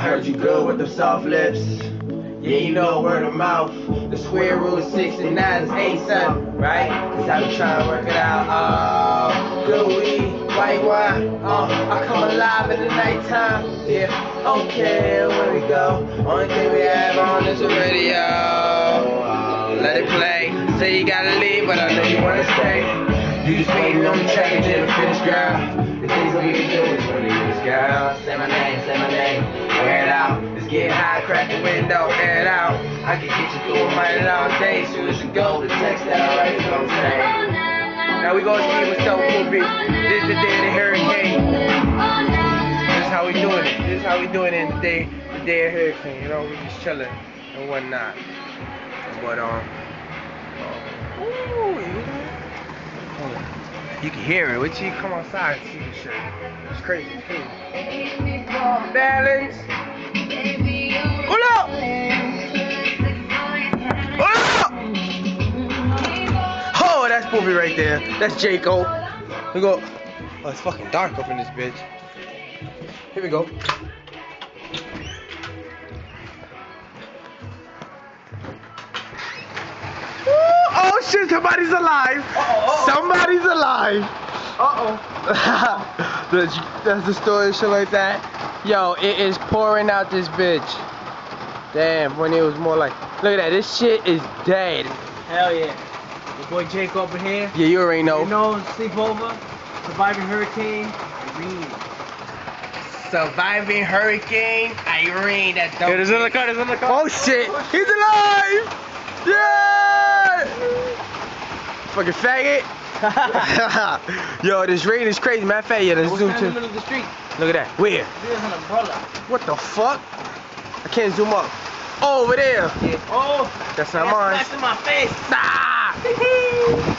heard you good with the soft lips. Yeah, you know word of mouth. The square root of 6 and 9 is 8, son, right? Cause I be trying to work it out. Good weed, white wine. I come alive in the nighttime. Yeah, okay, where we go? Only thing we have on is the radio. Let it play. Say you gotta leave, but I know you wanna stay. You just waiting on the track until the finish, girl. The things we can do is really this, girl. Say my name, air it out. It's getting hot, crack the window, air it out. I can get you through a mighty long day. Soon as you go, the text that I already gonna say. Now we gonna see what's up, movie. This is the day of the hurricane. This is how we doing it. This is how we doing it in the day of hurricane. You know, we just chilling and whatnot. But you can hear it. Wait till you come outside and see the shit. It's crazy. It's crazy. Balance. Hold up. Oh, that's Poopy right there. That's Jaco. We go. Oh, it's fucking dark up in this bitch. Here we go. Oh shit, somebody's alive. Somebody's alive. That's the story and shit like that. Yo, it is pouring out this bitch. Damn, when it was more like, look at that, this shit is dead. Hell yeah. Your boy Jake over here. Yeah, you already know. You know, sleepover, surviving Hurricane Irene. Surviving Hurricane Irene. That dope. Yeah, there's another car, Oh shit, he's alive! Yeah! Fucking faggot. Yo, this rain is crazy. Matter of fact, yeah, let's zoom in to. the middle of the street. Look at that. Where? There's an umbrella. What the fuck? I can't zoom up. Oh, over there. Yeah. Oh, that's not mine. That's in my face. Ah!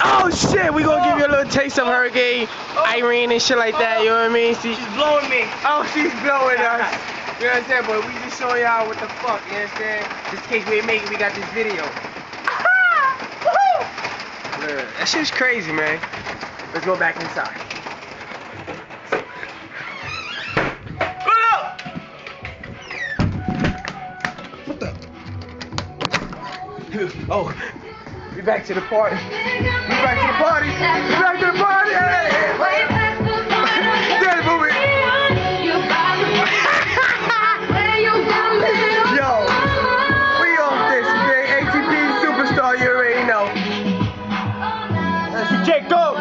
Oh shit, we gonna give you a little taste of Hurricane Irene and shit like that. You know what I mean? See, she's blowing me. Oh, she's blowing us. You know what I'm saying? But we just showing y'all what the fuck. You know what I'm saying? Just in case we ain't make it, we got this video. That shit's crazy, man. Let's go back inside. What the? Oh, we back to the party. We back to the party. We back to the party. Hey. Daddy, move it. Yo, we off this, man. ATP superstar, you already know. That's Jake, go!